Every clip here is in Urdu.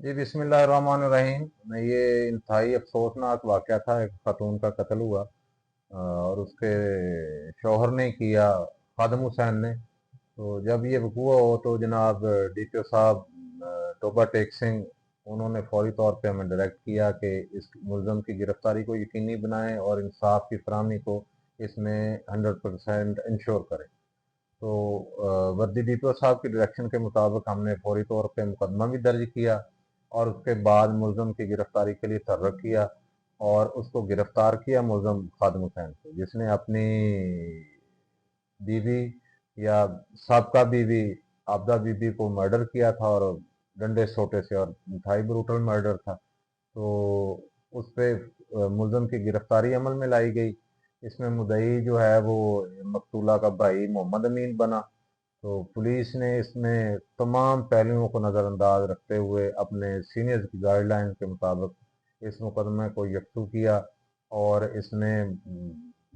جی بسم اللہ الرحمن الرحیم. یہ انتہائی افسوسناک واقعہ تھا. ایک خاتون کا قتل ہوا اور اس کے شوہر نے کیا، خادم حسین نے. تو جب یہ وقوع ہو تو جناب ڈی پی او صاحب ٹوبا ٹیک سنگھ انہوں نے فوری طور پہ ہمیں ڈائریکٹ کیا کہ اس ملزم کی گرفتاری کو یقینی بنائیں اور انصاف کی فراہمی کو اس میں 100% انشور کریں. تو وردی ڈی پی او صاحب کی ڈائریکشن کے مطابق ہم نے فوری طور پہ مقدمہ بھی درج کیا اور اس کے بعد ملزم کی گرفتاری کے لیے تحرک کیا اور اس کو گرفتار کیا ملزم خادم حسین کو، جس نے اپنی بیوی یا سابقہ بیوی عابدہ بی بی کو مرڈر کیا تھا اور ڈنڈے سوٹے سے، اور انتہائی بروٹل مرڈر تھا. تو اس پہ ملزم کی گرفتاری عمل میں لائی گئی. اس میں مدعی جو ہے وہ مقتولہ کا بھائی محمد امین بنا. تو پولیس نے اس میں تمام پہلوؤں کو نظر انداز رکھتے ہوئے اپنے سینئرز کی گائیڈ لائن کے مطابق اس مقدمے کو یکسو کیا اور اس میں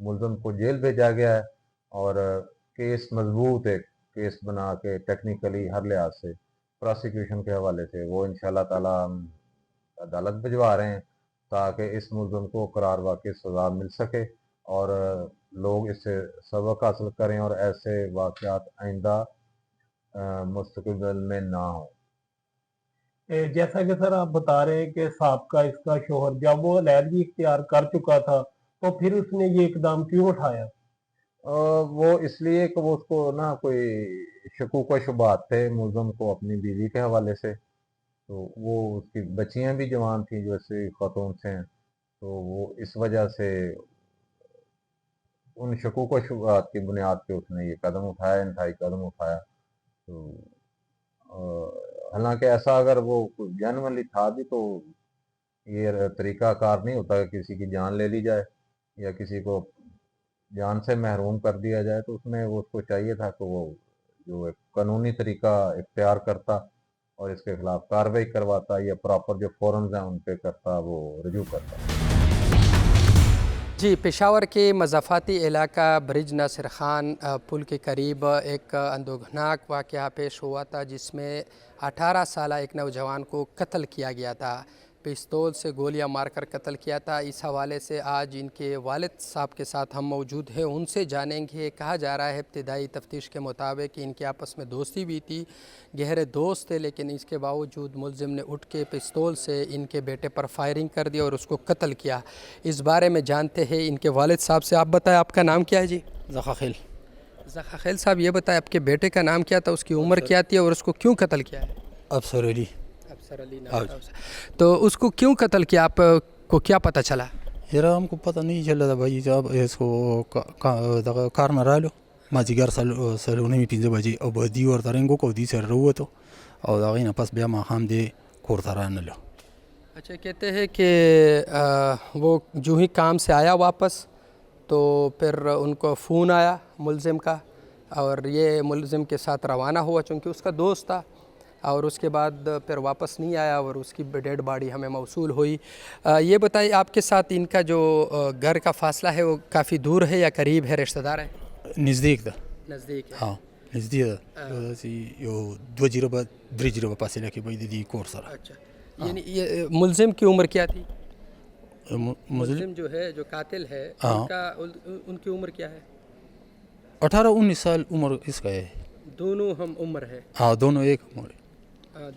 ملزم کو جیل بھیجا گیا ہے اور کیس مضبوط ایک کیس بنا کے ٹیکنیکلی ہر لحاظ سے پراسیکیوشن کے حوالے سے وہ انشاءاللہ تعالی ہم عدالت بھجوا رہے ہیں تاکہ اس ملزم کو قرار واقعی سزا مل سکے اور لوگ اس سے سبق حاصل کریں اور ایسے واقعات آئندہ مستقبل میں نہ ہوں. جیسا کہ سر آپ بتا رہے ہیں کہ سابقہ اس کا شوہر جب وہ علیحدگی اختیار کر چکا تھا تو پھر اس نے یہ اقدام کیوں اٹھایا؟ وہ اس لیے کہ وہ اس کو نا کوئی شکوک و شبہات تھے ملزم کو اپنی بیوی کے حوالے سے. تو وہ اس کی بچیاں بھی جوان تھیں جو ایسی خاتون سے ہیں، تو وہ اس وجہ سے ان شکوک و شبہات کی بنیاد پہ اس نے یہ قدم اٹھایا، انتہائی قدم اٹھایا. تو حالانکہ ایسا اگر وہ جینوئنلی تھا بھی تو یہ طریقہ کار نہیں ہوتا کہ کسی کی جان لے لی جائے یا کسی کو جان سے محروم کر دیا جائے. تو اس میں وہ اس کو چاہیے تھا کہ وہ جو ایک قانونی طریقہ اختیار کرتا اور اس کے خلاف کارروائی کرواتا یا پراپر جو فورمز ہیں ان پہ کرتا، وہ رجوع کرتا. جی، پشاور کے مضافاتی علاقہ برج ناصر خان پل کے قریب ایک اندوہناک واقعہ پیش ہوا تھا جس میں 18 سالہ ایک نوجوان کو قتل کیا گیا تھا، پستول سے گولیاں مار کر قتل کیا تھا. اس حوالے سے آج ان کے والد صاحب کے ساتھ ہم موجود ہیں، ان سے جانیں گے. کہا جا رہا ہے ابتدائی تفتیش کے مطابق ان کے آپس میں دوستی بھی تھی، گہرے دوست تھے، لیکن اس کے باوجود ملزم نے اٹھ کے پستول سے ان کے بیٹے پر فائرنگ کر دی اور اس کو قتل کیا. اس بارے میں جانتے ہیں ان کے والد صاحب سے. آپ بتائیں آپ کا نام کیا ہے؟ جی ذخاخیل. ذخاخیل صاحب، یہ بتائیں آپ کے بیٹے کا نام کیا تھا، اس کی عمر کیا تھی اور اس کو کیوں قتل کیا ہے؟ ابصر علی. افسر علی نام تھا. تو اس کو کیوں قتل کیا، آپ کو کیا پتہ چلا؟ یار ہم کو پتہ نہیں چلا تھا بھائی صاحب. اس کو کار نه رالو مازدیګر سلونه 15 بجې او بدي ورته رنګ وکړو، دې سره راووتو او د هغې نه پس بیا ماښام دې کور ته رانلو. اچھا، کہتے ہیں کہ وہ جو ہی کام سے آیا واپس تو پھر ان کو فون آیا ملزم کا اور یہ ملزم کے ساتھ روانہ ہوا چونکہ اس کا دوست تھا، اور اس کے بعد پھر واپس نہیں آیا اور اس کی ڈیڈ باڈی ہمیں موصول ہوئی. یہ بتائیے آپ کے ساتھ ان کا جو گھر کا فاصلہ ہے وہ کافی دور ہے یا قریب ہے، رشتہ دار ہے؟ نزدیک ده. نزدیک ہے. ها نزدیک ده. یو 2 جریبه 3 جریبه فاصله کې به د دې کور سره. اچھا، یعنی یہ ملزم کی عمر کیا تھی؟ ملزم ملزم جو ہے، جو قاتل ہے، ان کی عمر کیا ہے؟ 18-19 سال عمر اس کا ہے. دونوں ہم عمر ہے؟ ہاں دونوں ایک عمر ہے.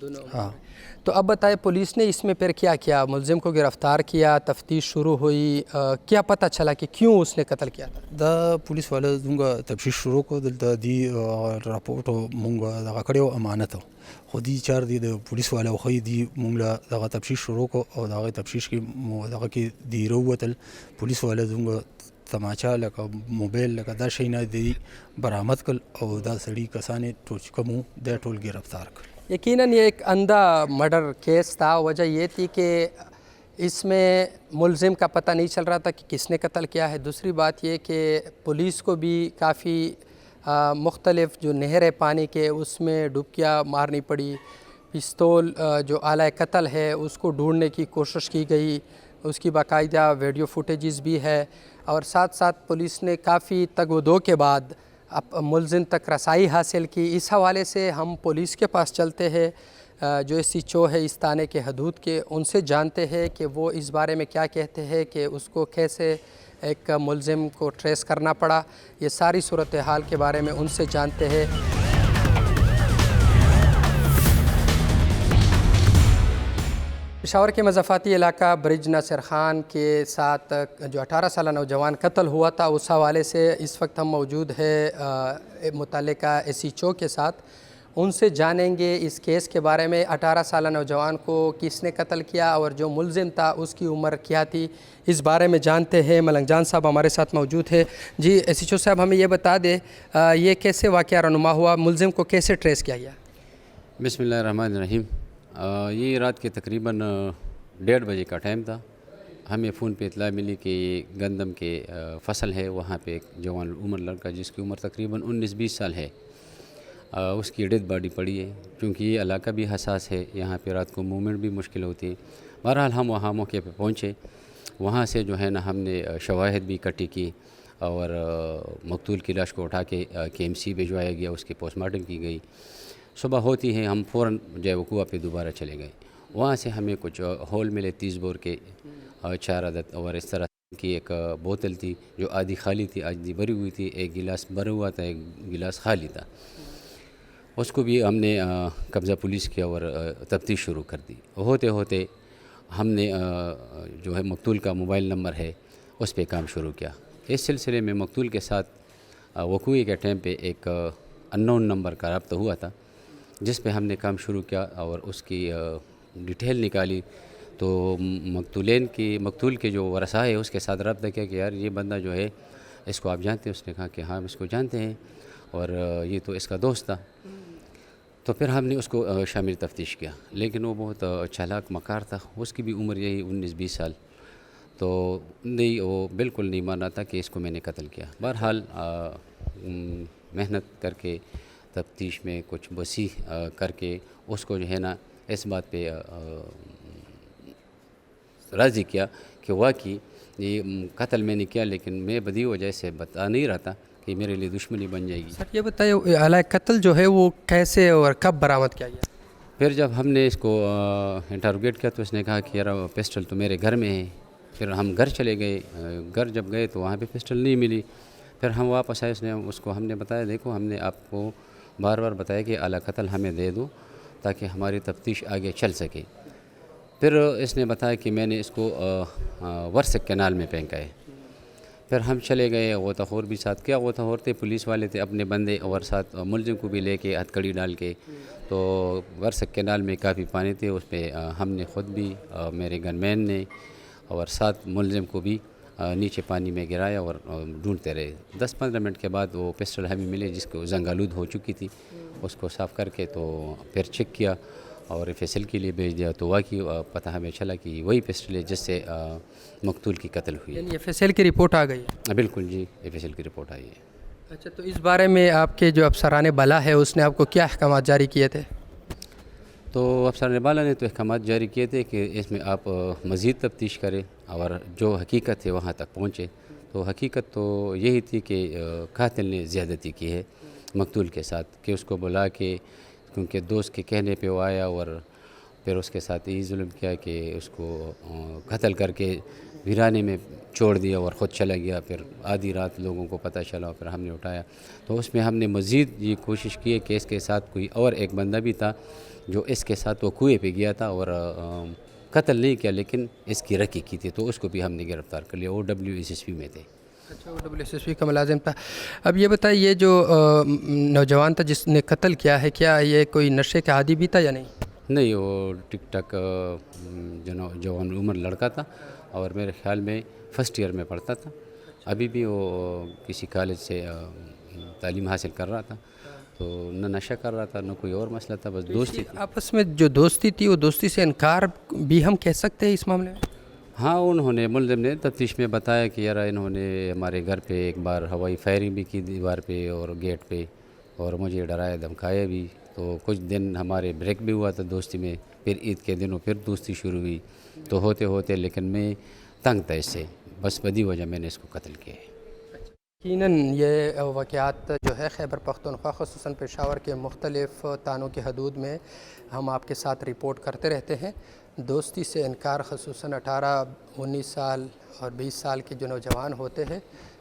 دونوں عمر ہاں. ہے. تو اب بتائے پولیس نے اس میں پھر کیا کیا؟ ملزم کو گرفتار کیا، تفتیش شروع ہوئی، کیا پتہ چلا کہ کیوں اس نے قتل کیا تھا؟ دا پولیس والا زموږ تفتیش شروع کړو. دلته دی راپورټ مونږ دغه کړی امانت خو دی چار دی د پولیس والا خو دی مونږ له دغه تفتیش شروع کړو او دغه تفتیش کې دغه کې دی راووتل پولیس والا زموږ تماچا لکه موبایل لکه دا شی نه دی برآمد کړل او دا سړي کسانې ټول کوم د ټول گرفتار کړل. یقیناً یہ ایک اندھا مرڈر کیس تھا. وجہ یہ تھی کہ اس میں ملزم کا پتہ نہیں چل رہا تھا کہ کس نے قتل کیا ہے. دوسری بات یہ کہ پولیس کو بھی کافی مختلف جو نہر ہے پانی کے اس میں ڈبکیاں مارنی پڑی. پستول جو آلہ قتل ہے اس کو ڈھونڈنے کی کوشش کی گئی، اس کی باقاعدہ ویڈیو فوٹیجز بھی ہے، اور ساتھ ساتھ پولیس نے کافی تگ و دو کے بعد اب ملزم تک رسائی حاصل کی. اس حوالے سے ہم پولیس کے پاس چلتے ہیں. جو SHO ہے اس تھانے کے حدود کے، ان سے جانتے ہیں کہ وہ اس بارے میں کیا کہتے ہیں کہ اس کو کیسے ایک ملزم کو ٹریس کرنا پڑا، یہ ساری صورتحال کے بارے میں ان سے جانتے ہیں۔ پشاور کے مضافاتی علاقہ برج ناصر خان کے ساتھ جو 18 سالہ نوجوان قتل ہوا تھا، اس حوالے سے اس وقت ہم موجود ہے متعلقہ SHO کے ساتھ، ان سے جانیں گے اس کیس کے بارے میں، 18 سالہ نوجوان کو کس نے قتل کیا اور جو ملزم تھا اس کی عمر کیا تھی، اس بارے میں جانتے ہیں۔ ملنگ جان صاحب ہمارے ساتھ موجود ہے۔ جی SHO صاحب ہمیں یہ بتا دیں یہ کیسے واقعہ رونما ہوا، ملزم کو کیسے ٹریس کیا گیا؟ بسم اللہ الرحمن الرحیم۔ یہ رات کے تقریباً 1:30 بجے کا ٹائم تھا۔ ہمیں فون پہ اطلاع ملی کہ گندم کے فصل ہے، وہاں پہ ایک جوان عمر لڑکا جس کی عمر تقریباً 19-20 سال ہے، اس کی ڈیڈ باڈی پڑی ہے۔ چونکہ یہ علاقہ بھی حساس ہے، یہاں پہ رات کو موومنٹ بھی مشکل ہوتی ہے۔ بہرحال ہم وہاں موقع پہ پہنچے، وہاں سے جو ہے نا ہم نے شواہد بھی اکٹھی کی اور مقتول کی لاش کو اٹھا کے KMC بھجوایا گیا، اس کی پوسٹ مارٹم کی گئی۔ صبح ہوتی ہے ہم فوراً وقوع پہ دوبارہ چلے گئے۔ وہاں سے ہمیں کچھ ہول ملے 30 بور کے 4 عدد، اور اس طرح کی ایک بوتل تھی جو آدھی خالی تھی آدھی بھری ہوئی تھی، ایک گلاس بھرا ہوا تھا ایک گلاس خالی تھا۔ اس کو بھی ہم نے قبضہ پولیس کیا اور تفتیش شروع کر دی۔ ہوتے ہوتے ہم نے جو ہے مقتول کا موبائل نمبر ہے اس پہ کام شروع کیا۔ اس سلسلے میں مقتول کے ساتھ وقوع کے ٹائم پہ ایک انون نمبر کا رابطہ ہوا تھا، جس پہ ہم نے کام شروع کیا اور اس کی ڈیٹیل نکالی۔ تو مقتول کے جو ورثاء ہے اس کے ساتھ رابطہ کیا کہ یار یہ بندہ جو ہے اس کو آپ جانتے ہیں؟ اس نے کہا کہ ہاں ہم اس کو جانتے ہیں اور یہ تو اس کا دوست تھا۔ تو پھر ہم نے اس کو شامل تفتیش کیا، لیکن وہ بہت چالاک مکار تھا، اس کی بھی عمر یہی 19-20 سال، تو نہیں وہ بالکل نہیں مانا تھا کہ اس کو میں نے قتل کیا۔ بہرحال محنت کر کے تفتیش میں کچھ وسیع کر کے اس کو جو ہے نا اس بات پہ راضی کیا کہ واقعی یہ قتل میں نے کیا، لیکن میں بدی وجہ سے بتا نہیں رہا تھا کہ میرے لیے دشمنی بن جائے گی۔ سر یہ بتائیے اعلی قتل جو ہے وہ کیسے اور کب برآمد کیا گیا؟ پھر جب ہم نے اس کو انٹروگیٹ کیا تو اس نے کہا کہ یار پسٹل تو میرے گھر میں ہے۔ پھر ہم گھر چلے گئے، گھر جب گئے تو وہاں پہ پسٹل نہیں ملی۔ پھر ہم واپس آئے، اس کو ہم نے بتایا دیکھو ہم نے آپ کو بار بار بتایا کہ اعلی قتل ہمیں دے دو تاکہ ہماری تفتیش آگے چل سکے۔ پھر اس نے بتایا کہ میں نے اس کو ورثہ کینال میں پھینکا ہے۔ پھر ہم چلے گئے، غوطہ خور بھی ساتھ کیا، غوطہ خور تھے پولیس والے تھے اپنے بندے، اور ساتھ ملزم کو بھی لے کے ہتھ کڑی ڈال کے، تو ورثہ کینال میں کافی پانی تھے، اس پہ ہم نے خود بھی میرے گن مین نے اور ساتھ ملزم کو بھی نیچے پانی میں گرایا اور ڈھونڈتے رہے۔ 10-15 منٹ کے بعد وہ پسٹل ہمیں ملے جس کو زنگ آلود ہو چکی تھی، اس کو صاف کر کے تو پھر چیک کیا اور FSL کے لیے بھیج دیا، تو واقعی پتہ ہمیں چلا کہ وہی پسٹل ہے جس سے مقتول کی قتل ہوئی۔ یعنی FSL کی رپورٹ آ گئی ہے؟ بالکل جی، FSL کی رپورٹ آئی ہے۔ اچھا، تو اس بارے میں آپ کے جو افسران بالا ہے اس نے آپ کو کیا احکامات جاری کیے تھے؟ تو افسران بالا نے تو احکامات جاری کیے تھے کہ اس میں آپ مزید تفتیش کریں اور جو حقیقت ہے وہاں تک پہنچے۔ تو حقیقت تو یہی تھی کہ قاتل نے زیادتی کی ہے مقتول کے ساتھ، کہ اس کو بلا کے، کیونکہ دوست کے کہنے پہ وہ آیا اور پھر اس کے ساتھ یہی ظلم کیا کہ اس کو قتل کر کے ویرانے میں چھوڑ دیا اور خود چلا گیا۔ پھر آدھی رات لوگوں کو پتہ چلا، پھر ہم نے اٹھایا۔ تو اس میں ہم نے مزید یہ کوشش کی ہے کہ اس کے ساتھ کوئی اور ایک بندہ بھی تھا جو اس کے ساتھ وہ کنویں پہ گیا تھا اور قتل نہیں کیا لیکن اس کی رکی کی تھی، تو اس کو بھی ہم نے گرفتار کر لیا۔ وہ WSSP میں تھے۔ اچھا، وہ WSSP کا ملازم تھا۔ اب یہ بتائیے یہ جو نوجوان تھا جس نے قتل کیا ہے، کیا یہ کوئی نشے کا عادی بھی تھا یا نہیں؟ نہیں، وہ ٹک ٹاک جوان عمر لڑکا تھا اور میرے خیال میں فرسٹ ایئر میں پڑھتا تھا۔ ابھی بھی وہ کسی کالج سے تعلیم حاصل کر رہا تھا، تو نہ نشہ کر رہا تھا نہ کوئی اور مسئلہ تھا، بس دوستی تھی۔ آپس میں جو دوستی تھی وہ دوستی سے انکار بھی ہم کہہ سکتے ہیں اس معاملے میں؟ ہاں، انہوں نے ملزم نے تفتیش میں بتایا کہ یار انہوں نے ہمارے گھر پہ ایک بار ہوائی فائرنگ بھی کی دیوار پہ اور گیٹ پہ، اور مجھے ڈرایا دھمکایا بھی۔ تو کچھ دن ہمارے بریک بھی ہوا تھا دوستی میں، پھر عید کے دنوں پھر دوستی شروع ہوئی، تو ہوتے ہوتے لیکن میں تنگ تھا اس سے، بس بدی وجہ میں نے اس کو قتل کیا ہے۔ یقیناً یہ واقعات جو ہے خیبر پختونخوا خصوصاً پشاور کے مختلف تانوں کی حدود میں ہم آپ کے ساتھ رپورٹ کرتے رہتے ہیں. دوستی سے انکار خصوصاً 18 19 سال اور 20 سال کے جو نوجوان ہوتے ہیں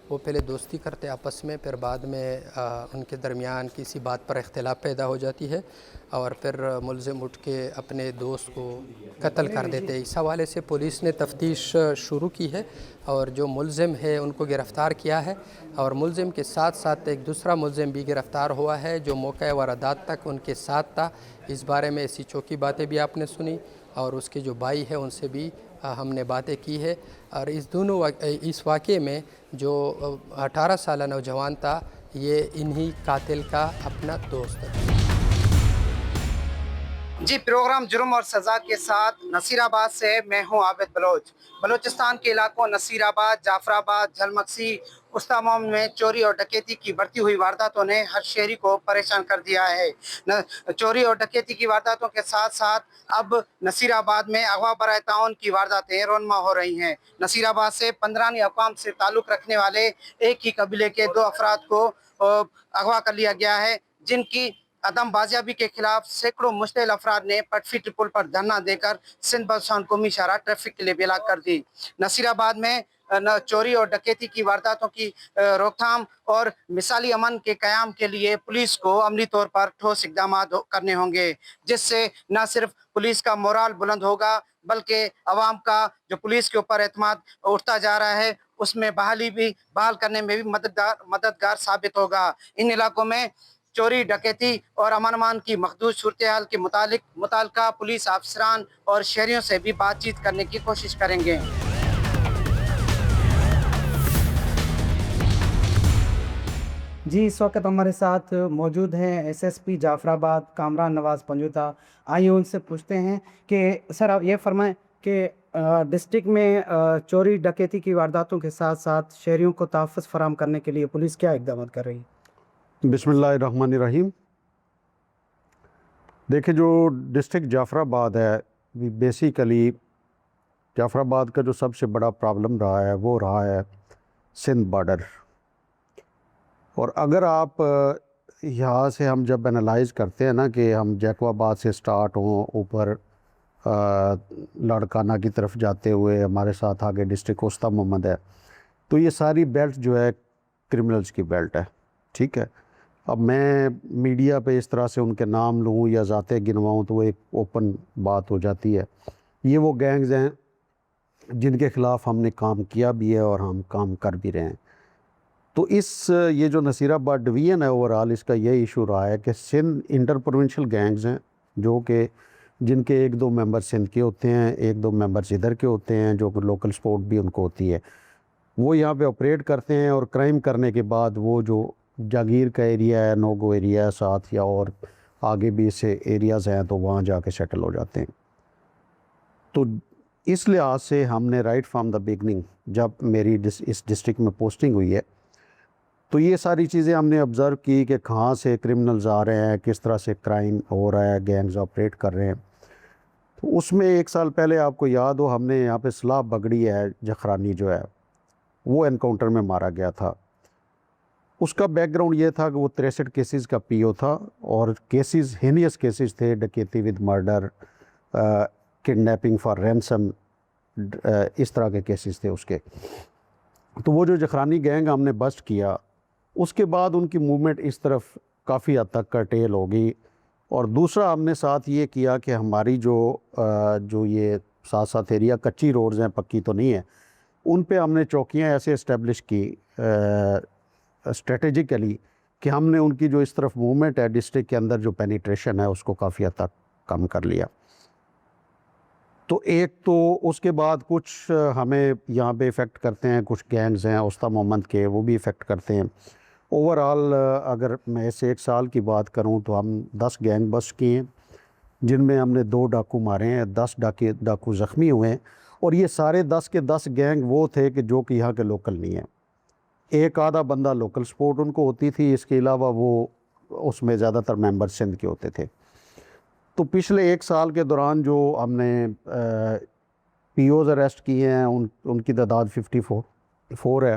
وہ پہلے دوستی کرتے آپس میں، پھر بعد میں ان کے درمیان کسی بات پر اختلاف پیدا ہو جاتی ہے اور پھر ملزم اٹھ کے اپنے دوست کو قتل کر دیتے. اس حوالے سے پولیس نے تفتیش شروع کی ہے اور جو ملزم ہے ان کو گرفتار کیا ہے اور ملزم کے ساتھ ساتھ ایک دوسرا ملزم بھی گرفتار ہوا ہے جو موقع واردات تک ان کے ساتھ تھا. اس بارے میں ایسی چوکی باتیں بھی آپ نے سنی اور اس کے جو بھائی ہے ان سے بھی ہم نے باتیں کی ہے. اور اس واقعے میں جو 18 سالہ نوجوان تھا یہ انہی قاتل کا اپنا دوست ہے. جی، پروگرام جرم اور سزا کے ساتھ نصیر آباد سے میں ہوں عابد بلوچ. بلوچستان کے علاقوں نصیر آباد، جعفر آباد، جھلمکسی، استاموم میں چوری اور ڈکیتی کی بڑھتی ہوئی وارداتوں نے ہر شہری کو پریشان کر دیا ہے. چوری اور ڈکیتی کی وارداتوں کے ساتھ ساتھ اب نصیر آباد میں اغوا برائے تعاون کی وارداتیں رونما ہو رہی ہیں. نصیر آباد سے 15 اقوام سے تعلق رکھنے والے ایک ہی قبیلے کے 2 افراد کو اغوا کر لیا گیا ہے، جن کی عدم بازیابی کے خلاف سینکڑوں مشتعل افراد نے پٹفی ٹرپل پر دھرنا دے کر سندھ بلوچستان قومی شاہراہ ٹریفک کے لیے بلاک کر دی. نصیر آباد میں چوری اور ڈکیتی کی وارداتوں کی روک تھام اور مثالی امن کے قیام کے لیے پولیس کو عملی طور پر ٹھوس اقدامات کرنے ہوں گے، جس سے نہ صرف پولیس کا مورال بلند ہوگا بلکہ عوام کا جو پولیس کے اوپر اعتماد اٹھتا جا رہا ہے اس میں بحال کرنے میں بھی مددگار ثابت ہوگا. ان علاقوں میں چوری ڈکیتی اور امن امان کی محدود صورتحال کے متعلقہ پولیس افسران اور شہریوں سے بھی بات چیت کرنے کی کوشش کریں گے. جی، اس وقت ہمارے ساتھ موجود ہیں ایس ایس پی جعفر آباد کامران نواز پنجوتا. آئیے ان سے پوچھتے ہیں کہ سر آپ یہ فرمائیں کہ ڈسٹرکٹ میں چوری ڈکیتی کی وارداتوں کے ساتھ ساتھ شہریوں کو تحفظ فراہم کرنے کے لیے پولیس کیا اقدامات کر رہی ہے؟ بسم اللہ الرحمن الرحیم. دیکھیں، جو ڈسٹرکٹ جعفر آباد ہے، بیسیکلی جعفر آباد کا جو سب سے بڑا پرابلم رہا ہے وہ رہا ہے سندھ بارڈر. اور اگر آپ یہاں سے ہم جب انالائز کرتے ہیں نا کہ ہم جیکو آباد سے سٹارٹ ہوں اوپر لاڑکانہ کی طرف جاتے ہوئے ہمارے ساتھ آگے ڈسٹرکٹ وسطی محمد ہے، تو یہ ساری بیلٹ جو ہے کرمنلز کی بیلٹ ہے. ٹھیک ہے، اب میں میڈیا پہ اس طرح سے ان کے نام لوں یا ذاتیں گنواؤں تو وہ ایک اوپن بات ہو جاتی ہے. یہ وہ گینگز ہیں جن کے خلاف ہم نے کام کیا بھی ہے اور ہم کام کر بھی رہے ہیں. تو یہ جو نصیر آباد ڈویژن ہے اوورال، اس کا یہ ایشو رہا ہے کہ سندھ انٹر پروونشل گینگز ہیں جو کہ جن کے 1-2 ممبر سندھ کے ہوتے ہیں، 1-2 ممبرز ادھر کے ہوتے ہیں، جو کہ لوکل سپورٹ بھی ان کو ہوتی ہے. وہ یہاں پہ آپریٹ کرتے ہیں اور کرائم کرنے کے بعد وہ جو جاگیر کا ایریا ہے، نوگو ایریا ہے ساتھ، یا اور آگے بھی سے ایریاز ہیں تو وہاں جا کے سیٹل ہو جاتے ہیں. تو اس لحاظ سے ہم نے رائٹ فرام دا بگننگ، جب میری اس ڈسٹرکٹ میں پوسٹنگ ہوئی ہے تو یہ ساری چیزیں ہم نے آبزرو کی کہ کہاں سے کرمنلز آ رہے ہیں، کس طرح سے کرائم ہو رہا ہے، گینگز آپریٹ کر رہے ہیں. تو اس میں 1 سال پہلے آپ کو یاد ہو ہم نے یہاں پہ صلاح بگڑی ہے جخرانی جو ہے وہ انکاؤنٹر میں مارا گیا تھا. اس کا بیک گراؤنڈ یہ تھا کہ وہ 63 کیسز کا پی او تھا اور کیسز ہینیس کیسز تھے، ڈکیتی with murder, kidnapping for ransom, اس طرح کے کیسز تھے اس کے. تو وہ جو جخرانی گینگ ہم نے بسٹ کیا، اس کے بعد ان کی موومنٹ اس طرف کافی حد تک کرٹیل ہو گئی. اور دوسرا ہم نے ساتھ یہ کیا کہ ہماری جو یہ ساتھ ایریا کچی روڈز ہیں، پکی تو نہیں ہیں، ان پہ ہم نے چوکیاں ایسے اسٹیبلش کی اسٹریٹجیکلی کہ ہم نے ان کی جو اس طرف موومنٹ ہے ڈسٹرکٹ کے اندر جو پینیٹریشن ہے اس کو کافی حد تک کم کر لیا. تو ایک تو اس کے بعد کچھ ہمیں یہاں پہ افیکٹ کرتے ہیں، کچھ گینگز ہیں وسطی محمد کے، وہ بھی افیکٹ کرتے ہیں. اوورال اگر میں اس 1 سال کی بات کروں تو ہم 10 گینگ بسٹ کیے ہیں، جن میں ہم نے 2 ڈاکو مارے ہیں، 10 ڈاکو زخمی ہوئے ہیں. اور یہ سارے 10 کے 10 گینگ وہ تھے کہ جو کہ یہاں کے لوکل نہیں ہیں. ایک آدھا بندہ لوکل سپورٹ ان کو ہوتی تھی، اس کے علاوہ وہ اس میں زیادہ تر ممبر سندھ کے ہوتے تھے. تو پچھلے 1 سال کے دوران جو ہم نے پی اوز اریسٹ کیے ہیں ان کی تعداد 54 ہے.